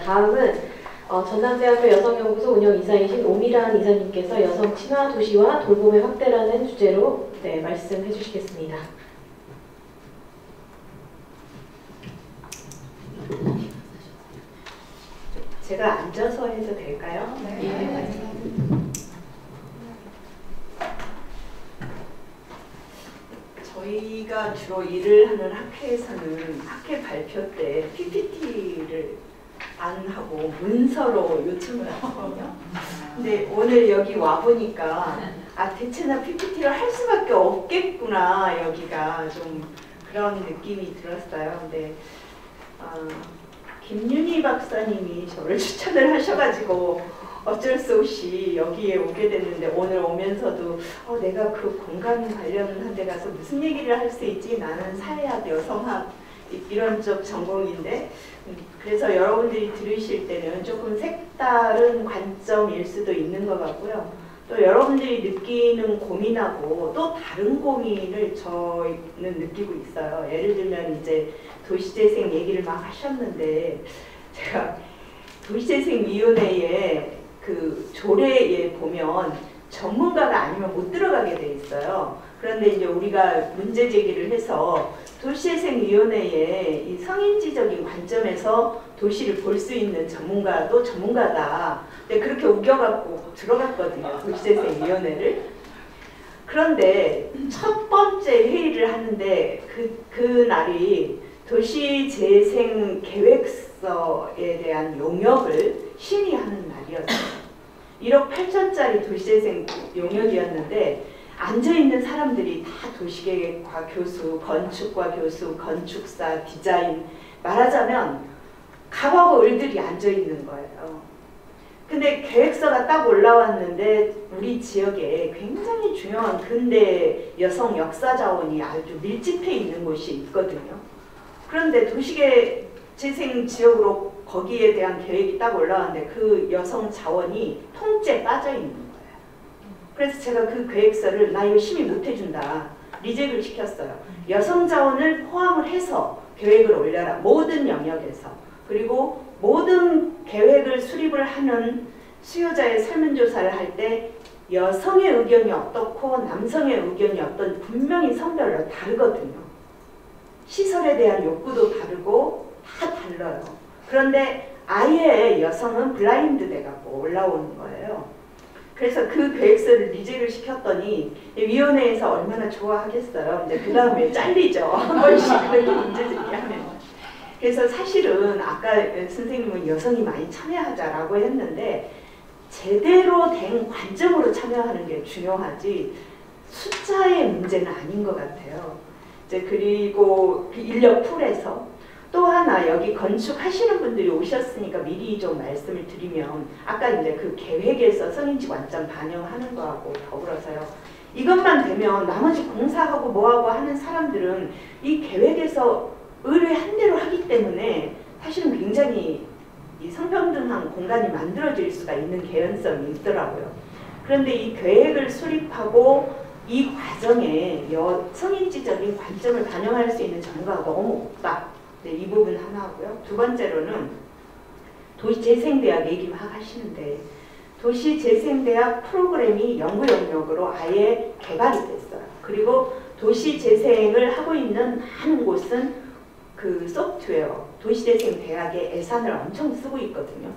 다음은 전남대학교 여성연구소 운영이사이신 오미란 이사님께서 여성 친화 도시와 돌봄의 확대라는 주제로 말씀해 주시겠습니다. 제가 앉아서 해도 될까요? 네. 저희가 주로 일을 하는 학회에서는 학회 발표 때 PPT를 안 하고 문서로 요청을 하거든요. 근데 오늘 여기 와보니까 대체나 PPT를 할 수밖에 없겠구나, 여기가 좀 그런 느낌이 들었어요. 근데 김윤희 박사님이 저를 추천을 하셔가지고 어쩔 수 없이 여기에 오게 됐는데, 오늘 오면서도 내가 그 공간 관련한 데 가서 무슨 얘기를 할 수 있지? 나는 사회학, 여성학 이런 쪽 전공인데, 그래서 여러분들이 들으실 때는 조금 색다른 관점일 수도 있는 것 같고요. 또 여러분들이 느끼는 고민하고 또 다른 고민을 저는 느끼고 있어요. 예를 들면 이제 도시재생 얘기를 막 하셨는데, 제가 도시재생위원회에 그 조례에 보면 전문가가 아니면 못 들어가게 돼 있어요. 그런데 이제 우리가 문제 제기를 해서 도시재생위원회에 이 성인지적인 관점에서 도시를 볼 수 있는 전문가도 전문가다. 근데 그렇게 우겨갖고 들어갔거든요, 도시재생위원회를. 그런데 첫 번째 회의를 하는데 그 날이 도시재생 계획서에 대한 용역을 심의하는 날이었어요. 1억 8천짜리 도시재생 용역이었는데 앉아있는 사람들이 다 도시계획과 교수, 건축과 교수, 건축사, 디자인, 말하자면 갑하고 을들이 앉아있는 거예요. 근데 계획서가 딱 올라왔는데 우리 지역에 굉장히 중요한 근대 여성 역사 자원이 아주 밀집해 있는 곳이 있거든요. 그런데 도시재생 지역으로 거기에 대한 계획이 딱 올라왔는데 그 여성 자원이 통째 빠져 있는 거예요. 그래서 제가 그 계획서를 나 이거 심의 못 해준다, 리젝을 시켰어요. 여성 자원을 포함을 해서 계획을 올려라, 모든 영역에서. 그리고 모든 계획을 수립을 하는 수요자의 설문조사를 할 때 여성의 의견이 어떻고 남성의 의견이 어떤 분명히 성별로 다르거든요. 시설에 대한 욕구도 다르고 다 달라요. 그런데 아예 여성은 블라인드 돼갖고 올라오는 거예요. 그래서 그 계획서를 리젝을 시켰더니 위원회에서 얼마나 좋아하겠어요. 이제 그 다음에 잘리죠. 한 번씩 그렇게 문제 제기하면. 그래서 사실은 아까 선생님은 여성이 많이 참여하자라고 했는데 제대로 된 관점으로 참여하는 게 중요하지 숫자의 문제는 아닌 것 같아요. 이제 그리고 그 인력 풀에서 또 하나 여기 건축하시는 분들이 오셨으니까 미리 좀 말씀을 드리면, 아까 이제 그 계획에서 성인지 관점 반영하는 거하고 더불어서요. 이것만 되면 나머지 공사하고 뭐하고 하는 사람들은 이 계획에서 의뢰한 대로 하기 때문에 사실은 굉장히 이 성평등한 공간이 만들어질 수가 있는 개연성이 있더라고요. 그런데 이 계획을 수립하고 이 과정에 성인지적인 관점을 반영할 수 있는 전문가가 너무 없다. 네, 이 부분 하나고요. 두 번째로는 도시재생대학 얘기 막 하시는데 도시재생대학 프로그램이 연구 영역으로 아예 개발이 됐어요. 그리고 도시재생을 하고 있는 많은 곳은 그 소프트웨어, 도시재생대학의 예산을 엄청 쓰고 있거든요.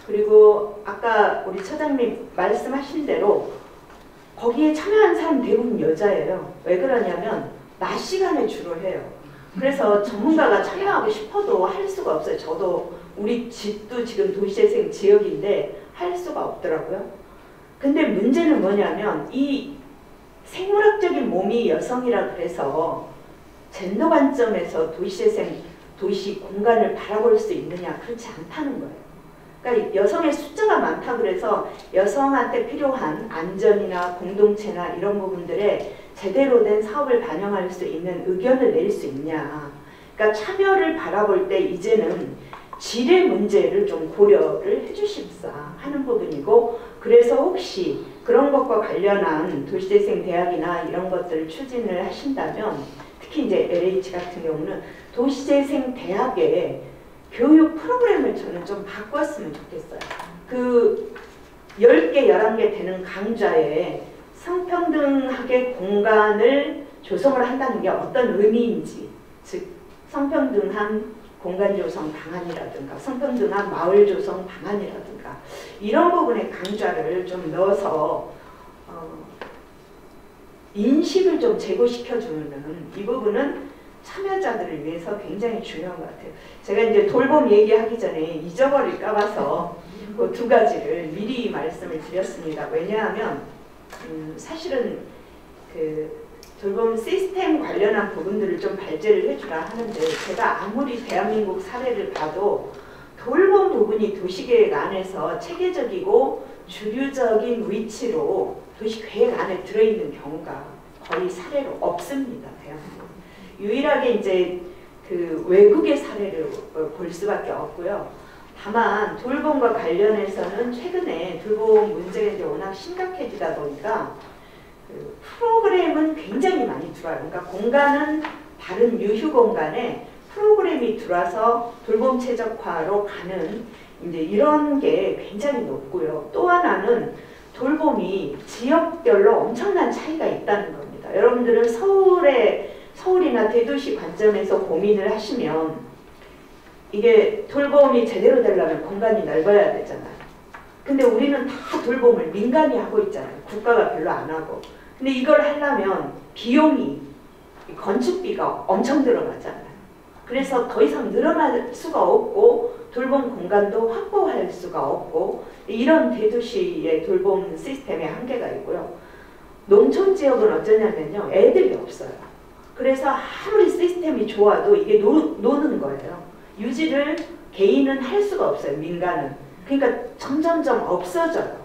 그리고 아까 우리 처장님 말씀하신 대로 거기에 참여한 사람 대부분 여자예요. 왜 그러냐면 낮 시간에 주로 해요. 그래서 전문가가 참여하고 싶어도 할 수가 없어요. 저도 우리 집도 지금 도시재생 지역인데 할 수가 없더라고요. 근데 문제는 뭐냐면 이 생물학적인 몸이 여성이라 그래서 젠더 관점에서 도시재생, 도시 공간을 바라볼 수 있느냐, 그렇지 않다는 거예요. 그러니까 여성의 숫자가 많다 그래서 여성한테 필요한 안전이나 공동체나 이런 부분들에 제대로 된 사업을 반영할 수 있는 의견을 낼 수 있냐. 그러니까 참여를 바라볼 때 이제는 질의 문제를 좀 고려를 해주십사 하는 부분이고, 그래서 혹시 그런 것과 관련한 도시재생 대학이나 이런 것들을 추진을 하신다면 특히 이제 LH 같은 경우는 도시재생 대학에 교육 프로그램을 저는 좀 바꿨으면 좋겠어요. 그 10개, 11개 되는 강좌에 성평등하게 공간을 조성을 한다는 게 어떤 의미인지, 즉 성평등한 공간 조성 방안이라든가 성평등한 마을 조성 방안이라든가 이런 부분에 강좌를 좀 넣어서 인식을 좀 제고시켜주는 이 부분은 참여자들을 위해서 굉장히 중요한 것 같아요. 제가 이제 돌봄 얘기하기 전에 잊어버릴까 봐서 그 두 가지를 미리 말씀을 드렸습니다. 왜냐하면 사실은 그 돌봄 시스템 관련한 부분들을 좀 발제를 해주라 하는데 제가 아무리 대한민국 사례를 봐도 돌봄 부분이 도시계획 안에서 체계적이고 주류적인 위치로 도시계획 안에 들어있는 경우가 거의 사례로 없습니다. 대한민국. 유일하게 이제 그 외국의 사례를 볼 수밖에 없고요. 다만 돌봄과 관련해서는 최근에 돌봄 문제가 이제 워낙 심각해지다 보니까 그 프로그램은 굉장히 많이 들어와요. 그러니까 공간은 다른 유휴 공간에 프로그램이 들어와서 돌봄 최적화로 가는 이제 이런 게 굉장히 높고요. 또 하나는 돌봄이 지역별로 엄청난 차이가 있다는 겁니다. 여러분들은 서울이나 대도시 관점에서 고민을 하시면 이게 돌봄이 제대로 되려면 공간이 넓어야 되잖아요. 근데 우리는 다 돌봄을 민간이 하고 있잖아요. 국가가 별로 안 하고. 근데 이걸 하려면 비용이, 건축비가 엄청 들어가잖아요. 그래서 더 이상 늘어날 수가 없고 돌봄 공간도 확보할 수가 없고 이런 대도시의 돌봄 시스템의 한계가 있고요. 농촌 지역은 어쩌냐면요. 애들이 없어요. 그래서 아무리 시스템이 좋아도 이게 노는 거예요. 유지를 개인은 할 수가 없어요. 민간은. 그러니까 점점점 없어져요.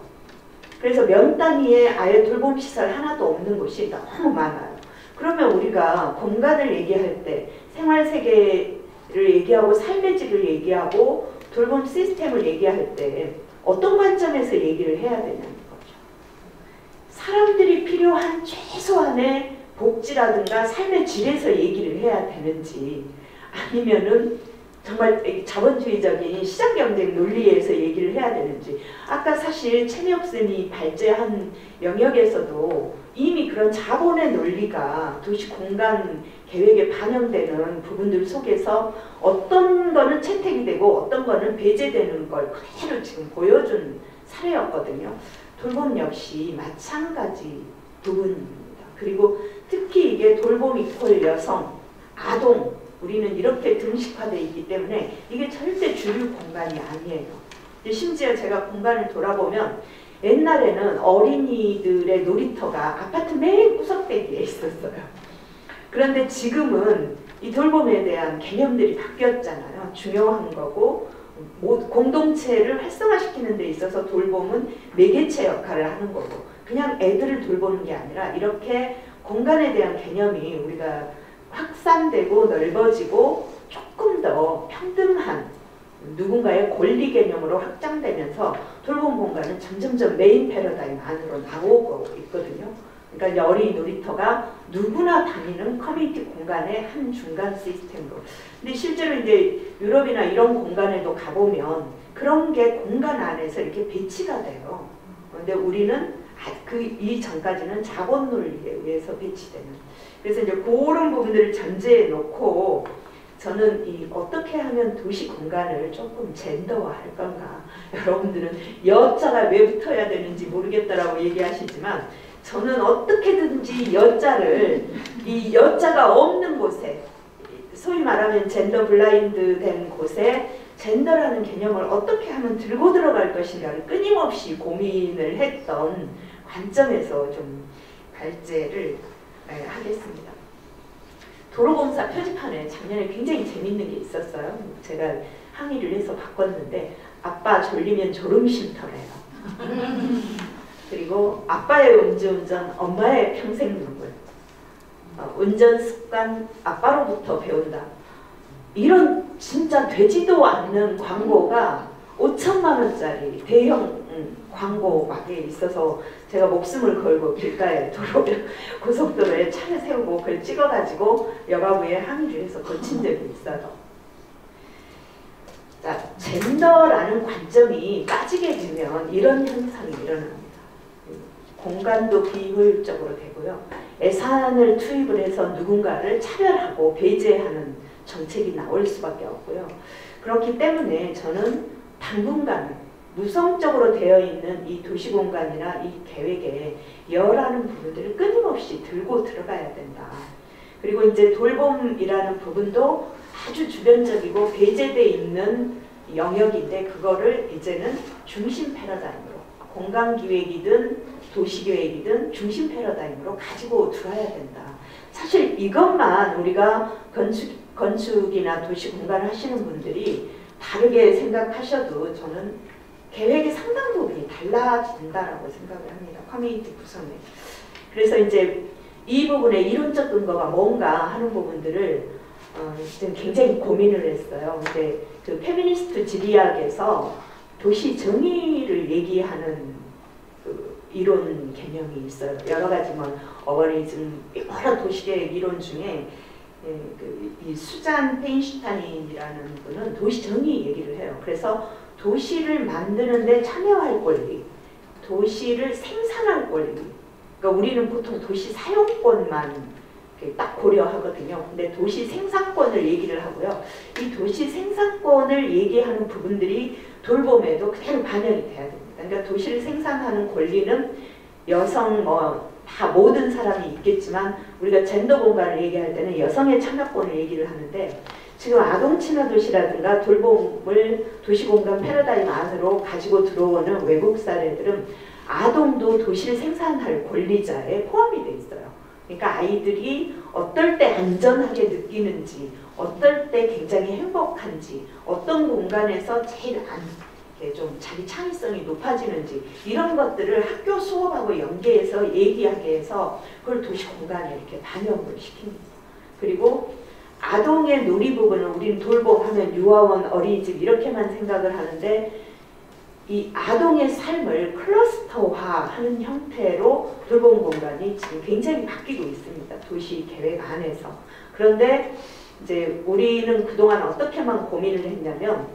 그래서 면 단위의 아예 돌봄시설 하나도 없는 곳이 너무 많아요. 그러면 우리가 공간을 얘기할 때 생활세계를 얘기하고 삶의 질을 얘기하고 돌봄 시스템을 얘기할 때 어떤 관점에서 얘기를 해야 되냐는 거죠. 사람들이 필요한 최소한의 복지라든가 삶의 질에서 얘기를 해야 되는지 아니면은 정말 자본주의적인 시장경쟁 논리에서 얘기를 해야 되는지 아까 사실 최미옥 쌤이 발제한 영역에서도 이미 그런 자본의 논리가 도시 공간 계획에 반영되는 부분들 속에서 어떤 거는 채택이 되고 어떤 거는 배제되는 걸 그대로 지금 보여준 사례였거든요. 돌봄 역시 마찬가지 부분입니다. 그리고 특히 이게 돌봄 이퀄 여성, 아동 우리는 이렇게 등식화되어 있기 때문에 이게 절대 주류 공간이 아니에요. 심지어 제가 공간을 돌아보면 옛날에는 어린이들의 놀이터가 아파트 맨 구석대기에 있었어요. 그런데 지금은 이 돌봄에 대한 개념들이 바뀌었잖아요. 중요한 거고 공동체를 활성화시키는 데 있어서 돌봄은 매개체 역할을 하는 거고 그냥 애들을 돌보는 게 아니라 이렇게 공간에 대한 개념이 우리가 확산되고 넓어지고 조금 더 평등한 누군가의 권리 개념으로 확장되면서 돌봄 공간은 점점점 메인 패러다임 안으로 나오고 있거든요. 그러니까 어린이 놀이터가 누구나 다니는 커뮤니티 공간의 한 중간 시스템으로. 근데 실제로 이제 유럽이나 이런 공간에도 가보면 그런 게 공간 안에서 이렇게 배치가 돼요. 그런데 우리는 그 이전까지는 자본 논리에 의해서 배치되는. 그래서 이제 그런 부분들을 전제해 놓고 저는 이 어떻게 하면 도시 공간을 조금 젠더화할 건가. 여러분들은 여자가 왜 붙어야 되는지 모르겠다라고 얘기하시지만 저는 어떻게든지 여자를 이 여자가 없는 곳에 소위 말하면 젠더 블라인드 된 곳에 젠더라는 개념을 어떻게 하면 들고 들어갈 것인가를 끊임없이 고민을 했던 관점에서 좀 발제를 하겠습니다. 도로공사 표지판에 작년에 굉장히 재밌는 게 있었어요. 제가 항의를 해서 바꿨는데 아빠 졸리면 졸음 쉼터래요. 그리고 아빠의 음주운전, 엄마의 평생 눈물. 운전 습관 아빠로부터 배운다. 이런 진짜 되지도 않는 광고가 5천만 원짜리 대형 광고막에 있어서 제가 목숨을 걸고 길가에 고속도로에 차를 세우고 그걸 찍어가지고 여가부에 항의를 해서 고친 적이 있어요. 젠더라는 관점이 빠지게 되면 이런 현상이 일어납니다. 공간도 비효율적으로 되고요. 예산을 투입을 해서 누군가를 차별하고 배제하는 정책이 나올 수밖에 없고요. 그렇기 때문에 저는 당분간 무성적으로 되어 있는 이 도시공간이나 이 계획에 여라는 부분들을 끊임없이 들고 들어가야 된다. 그리고 이제 돌봄이라는 부분도 아주 주변적이고 배제되어 있는 영역인데 그거를 이제는 중심 패러다임으로 공간기획이든 도시계획이든 중심 패러다임으로 가지고 들어야 된다. 사실 이것만 우리가 건축이나 도시공간을 하시는 분들이 다르게 생각하셔도 저는 계획의 상당 부분이 달라진다라고 생각을 합니다. 커뮤니티 구성에. 그래서 이제 이 부분의 이론적 근거가 뭔가 하는 부분들을 지금 굉장히 고민을 했어요. 근데 그 페미니스트 지리학에서 도시 정의를 얘기하는 그 이론 개념이 있어요. 여러 가지 뭐 어버니즘 여러 도시계획 이론 중에 이 수잔 페인슈타인이라는 분은 도시 정의 얘기를 해요. 그래서 도시를 만드는데 참여할 권리, 도시를 생산할 권리. 그러니까 우리는 보통 도시 사용권만 딱 고려하거든요. 근데 도시 생산권을 얘기를 하고요. 이 도시 생산권을 얘기하는 부분들이 돌봄에도 그대로 반영이 돼야 됩니다. 그러니까 도시를 생산하는 권리는 여성 다 모든 사람이 있겠지만 우리가 젠더 공간을 얘기할 때는 여성의 참여권을 얘기를 하는데 지금 아동 친화 도시라든가 돌봄을 도시공간 패러다임 안으로 가지고 들어오는 외국 사례들은 아동도 도시를 생산할 권리자에 포함이 돼 있어요. 그러니까 아이들이 어떨 때 안전하게 느끼는지, 어떨 때 굉장히 행복한지, 어떤 공간에서 제일 좀 자기 창의성이 높아지는지 이런 것들을 학교 수업하고 연계해서 얘기하게 해서 그걸 도시공간에 이렇게 반영을 시킵니다. 그리고 아동의 놀이 부분은 우리는 돌봄하면 유아원, 어린이집 이렇게만 생각을 하는데 이 아동의 삶을 클러스터화하는 형태로 돌봄 공간이 지금 굉장히 바뀌고 있습니다. 도시 계획 안에서. 그런데 이제 우리는 그동안 어떻게만 고민을 했냐면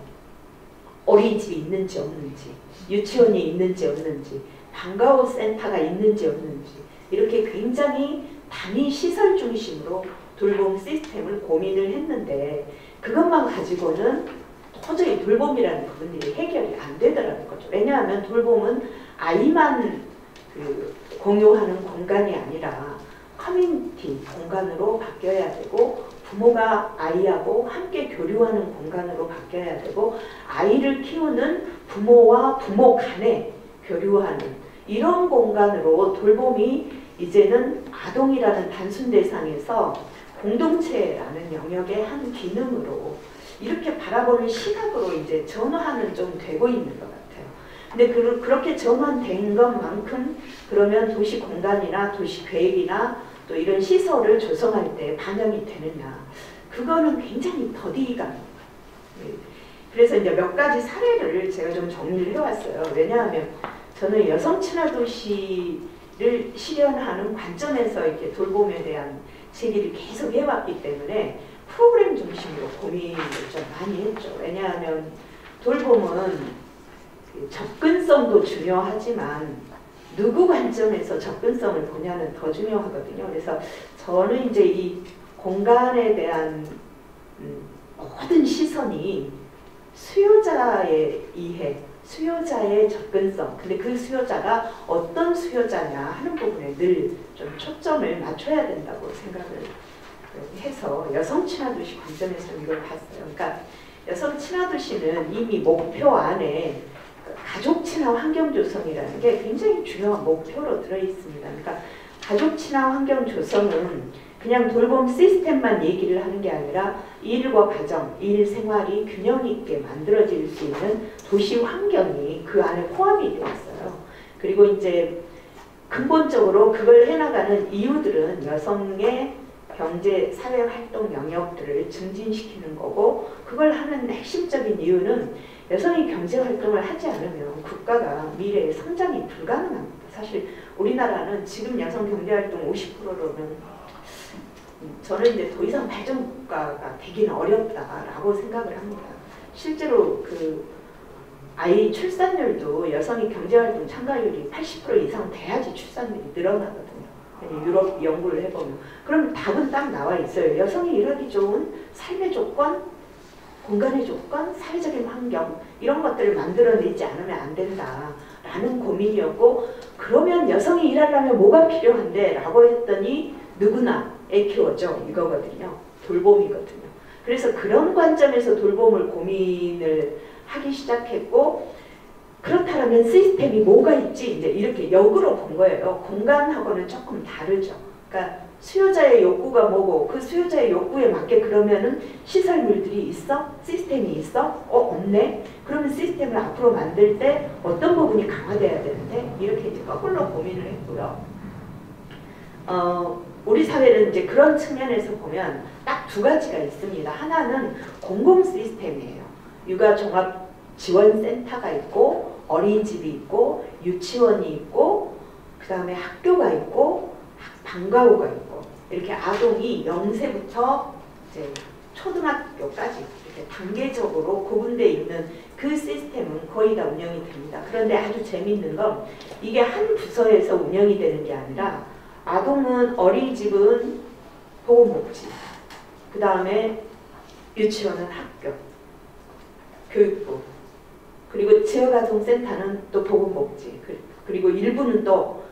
어린이집이 있는지 없는지, 유치원이 있는지 없는지, 방과후 센터가 있는지 없는지 이렇게 굉장히 단위 시설 중심으로 돌봄 시스템을 고민을 했는데 그것만 가지고는 도저히 돌봄이라는 부분들이 해결이 안 되더라는 거죠. 왜냐하면 돌봄은 아이만 공유하는 공간이 아니라 커뮤니티 공간으로 바뀌어야 되고 부모가 아이하고 함께 교류하는 공간으로 바뀌어야 되고 아이를 키우는 부모와 부모 간에 교류하는 이런 공간으로 돌봄이 이제는 아동이라는 단순 대상에서 공동체라는 영역의 한 기능으로 이렇게 바라보는 시각으로 이제 전환은 좀 되고 있는 것 같아요. 근데 그렇게 전환된 것만큼 그러면 도시 공간이나 도시 계획이나 또 이런 시설을 조성할 때 반영이 되느냐. 그거는 굉장히 더디감입니다. 그래서 이제 몇 가지 사례를 제가 좀 정리를 해왔어요. 왜냐하면 저는 여성 친화 도시를 실현하는 관점에서 이렇게 돌봄에 대한 제기를 계속 해왔기 때문에 프로그램 중심으로 고민을 좀 많이 했죠. 왜냐하면 돌봄은 접근성도 중요하지만 누구 관점에서 접근성을 보냐는 더 중요하거든요. 그래서 저는 이제 이 공간에 대한 모든 시선이 수요자의 이해, 수요자의 접근성, 근데 그 수요자가 어떤 수요자냐 하는 부분에 늘 좀 초점을 맞춰야 된다고 생각을 해서 여성 친화 도시 관점에서 이걸 봤어요. 그러니까 여성 친화 도시는 이미 목표 안에 가족 친화 환경 조성이라는 게 굉장히 중요한 목표로 들어 있습니다. 그러니까 가족 친화 환경 조성은 그냥 돌봄 시스템만 얘기를 하는 게 아니라 일과 가정, 일 생활이 균형 있게 만들어질 수 있는 도시 환경이 그 안에 포함이 되어 있어요. 그리고 이제 근본적으로 그걸 해나가는 이유들은 여성의 경제, 사회 활동 영역들을 증진시키는 거고 그걸 하는 핵심적인 이유는 여성이 경제 활동을 하지 않으면 국가가 미래에 성장이 불가능합니다. 사실 우리나라는 지금 여성 경제 활동 50%로는 저는 이제 더 이상 발전 국가가 되기는 어렵다라고 생각을 합니다. 실제로 그 아이 출산율도 여성이 경제활동 참가율이 80% 이상 돼야지 출산율이 늘어나거든요. 유럽 연구를 해보면. 그럼 답은 딱 나와 있어요. 여성이 일하기 좋은 삶의 조건, 공간의 조건, 사회적인 환경 이런 것들을 만들어내지 않으면 안 된다라는 고민이었고 그러면 여성이 일하려면 뭐가 필요한데? 라고 했더니 누구나 애 키워줘 이거거든요. 돌봄이거든요. 그래서 그런 관점에서 돌봄을 고민을 하기 시작했고 그렇다면 시스템이 뭐가 있지? 이제 이렇게 역으로 본 거예요. 공간하고는 조금 다르죠. 그러니까 수요자의 욕구가 뭐고 그 수요자의 욕구에 맞게 그러면은 시설물들이 있어? 시스템이 있어? 없네? 그러면 시스템을 앞으로 만들 때 어떤 부분이 강화돼야 되는데? 이렇게 이제 거꾸로 고민을 했고요. 우리 사회는 이제 그런 측면에서 보면 딱 두 가지가 있습니다. 하나는 공공 시스템이에요. 육아종합지원센터가 있고 어린이집이 있고 유치원이 있고 그 다음에 학교가 있고 방과후가 있고 이렇게 아동이 0세부터 이제 초등학교까지 이렇게 단계적으로 구분되어 있는 그 시스템은 거의 다 운영이 됩니다. 그런데 아주 재미있는 건 이게 한 부서에서 운영이 되는 게 아니라 아동은 어린이집은 보건복지, 그 다음에 유치원은 학교, 교육부, 그리고 지역아동센터는 또 보건복지, 그리고 일부는 또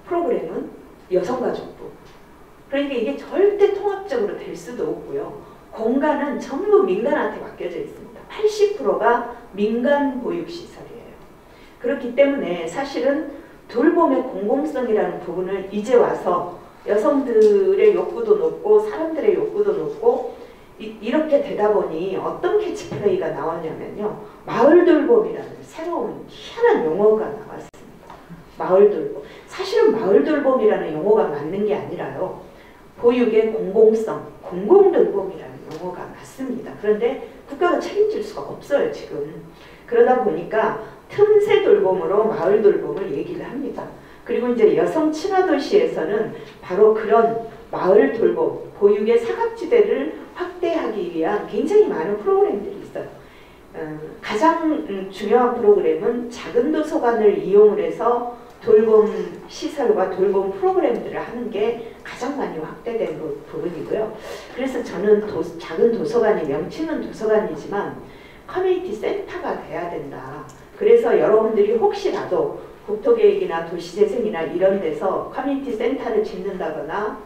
프로그램은 여성가족부. 그러니까 이게 절대 통합적으로 될 수도 없고요. 공간은 전부 민간한테 맡겨져 있습니다. 80%가 민간 보육시설이에요. 그렇기 때문에 사실은 돌봄의 공공성이라는 부분을 이제 와서 여성들의 욕구도 높고 사람들의 욕구도 높고 이렇게 되다 보니 어떤 캐치프레이가 나왔냐면요. 마을돌봄이라는 새로운 희한한 용어가 나왔습니다. 마을돌봄. 사실은 마을돌봄이라는 용어가 맞는 게 아니라요. 보육의 공공성, 공공돌봄이라는 용어가 맞습니다. 그런데 국가가 책임질 수가 없어요, 지금. 그러다 보니까 틈새 돌봄으로 마을 돌봄을 얘기를 합니다. 그리고 이제 여성 친화 도시에서는 바로 그런 마을 돌봄, 보육의 사각지대를 확대하기 위한 굉장히 많은 프로그램들이 있어요. 가장 중요한 프로그램은 작은 도서관을 이용을 해서 돌봄 시설과 돌봄 프로그램들을 하는 게 가장 많이 확대된 부분이고요. 그래서 저는 작은 도서관이 명칭은 도서관이지만 커뮤니티 센터가 돼야 된다. 그래서 여러분들이 혹시라도 국토계획이나 도시재생이나 이런 데서 커뮤니티 센터를 짓는다거나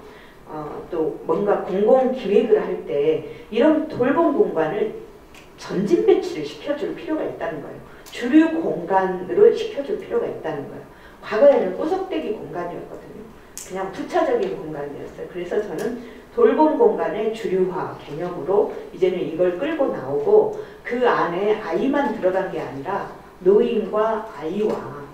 또 뭔가 공공기획을 할 때 이런 돌봄 공간을 전진 배치를 시켜줄 필요가 있다는 거예요. 주류 공간으로 시켜줄 필요가 있다는 거예요. 과거에는 꾸석대기 공간이었거든요. 그냥 부차적인 공간이었어요. 그래서 저는 돌봄 공간의 주류화 개념으로 이제는 이걸 끌고 나오고 그 안에 아이만 들어간 게 아니라 노인과 아이와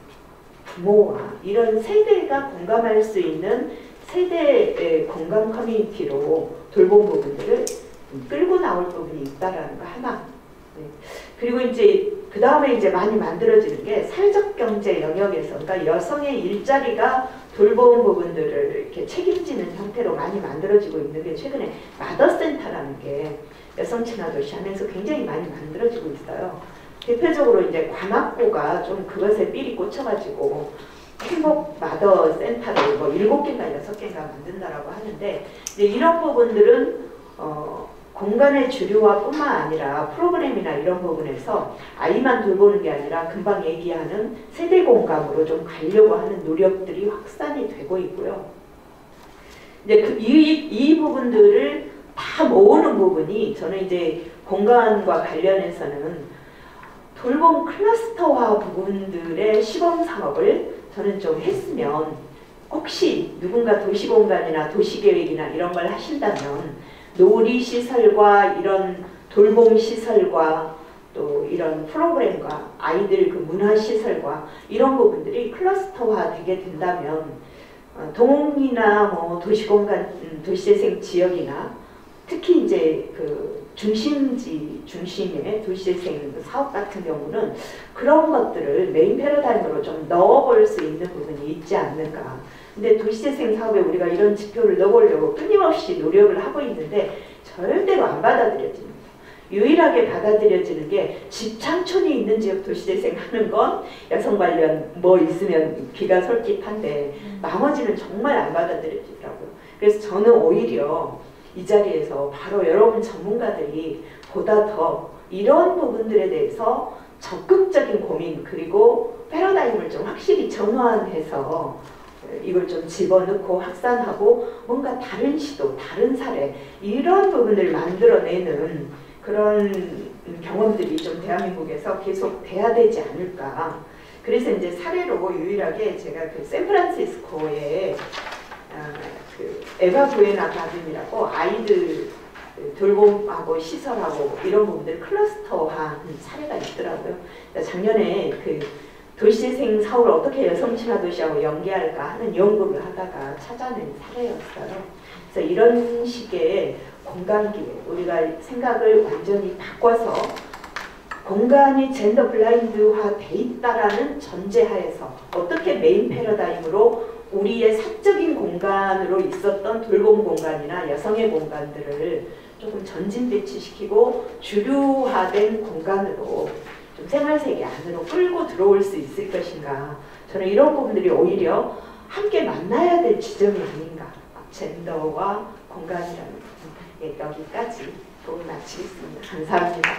부모와 이런 세대가 공감할 수 있는 세대의 공감 커뮤니티로 돌봄 부분들을 끌고 나올 부분이 있다라는 거 하나. 네. 그리고 이제 그 다음에 이제 많이 만들어지는 게 사회적 경제 영역에서, 그러니까 여성의 일자리가 돌봄 부분들을 이렇게 책임지는 형태로 많이 만들어지고 있는 게 최근에 마더센터라는 게 여성 친화 도시 하면서 굉장히 많이 만들어지고 있어요. 대표적으로 이제 관악구가 좀 그것에 삘이 꽂혀가지고 행복 마더 센터를 뭐 7개인가 6개인가 만든다라고 하는데 이제 이런 부분들은 공간의 주류화뿐만 아니라 프로그램이나 이런 부분에서 아이만 돌보는 게 아니라 금방 얘기하는 세대 공감으로 좀 가려고 하는 노력들이 확산이 되고 있고요. 이제 이 부분들을 다 모으는 부분이 저는 이제 공간과 관련해서는 돌봄 클러스터화 부분들의 시범 사업을 저는 좀 했으면 혹시 누군가 도시공간이나 도시계획이나 이런 걸 하신다면 놀이시설과 이런 돌봄시설과 또 이런 프로그램과 아이들 그 문화시설과 이런 부분들이 클러스터화 되게 된다면 동이나 뭐 도시공간, 도시재생 지역이나 특히 이제 그 중심의 도시재생 사업 같은 경우는 그런 것들을 메인 패러다임으로 좀 넣어볼 수 있는 부분이 있지 않는가. 근데 도시재생 사업에 우리가 이런 지표를 넣어보려고 끊임없이 노력을 하고 있는데 절대로 안 받아들여집니다. 유일하게 받아들여지는 게 집창촌이 있는 지역 도시재생 하는 건 여성 관련 뭐 있으면 귀가 솔깃한데 나머지는 정말 안 받아들여지더라고요. 그래서 저는 오히려 이 자리에서 바로 여러분 전문가들이 보다 더 이런 부분들에 대해서 적극적인 고민 그리고 패러다임을 좀 확실히 전환해서 이걸 좀 집어넣고 확산하고 뭔가 다른 시도, 다른 사례 이런 부분을 만들어내는 그런 경험들이 좀 대한민국에서 계속 돼야 되지 않을까. 그래서 이제 사례로 유일하게 제가 그 샌프란시스코에 그 에바 부에나 가든이라고 아이들 돌봄하고 시설하고 이런 부분들 클러스터화한 사례가 있더라고요. 작년에 그 도시재생 사업을 어떻게 여성 친화 도시하고 연계할까 하는 연구를 하다가 찾아낸 사례였어요. 그래서 이런 식의 공간기회, 우리가 생각을 완전히 바꿔서 공간이 젠더 블라인드화 돼 있다라는 전제하에서 어떻게 메인 패러다임으로 우리의 사적인 공간으로 있었던 돌봄 공간이나 여성의 공간들을 조금 전진 배치시키고 주류화된 공간으로 좀 생활세계 안으로 끌고 들어올 수 있을 것인가. 저는 이런 부분들이 오히려 함께 만나야 될 지점이 아닌가. 젠더와 공간이라는 부분. 여기까지 보고 마치겠습니다. 감사합니다.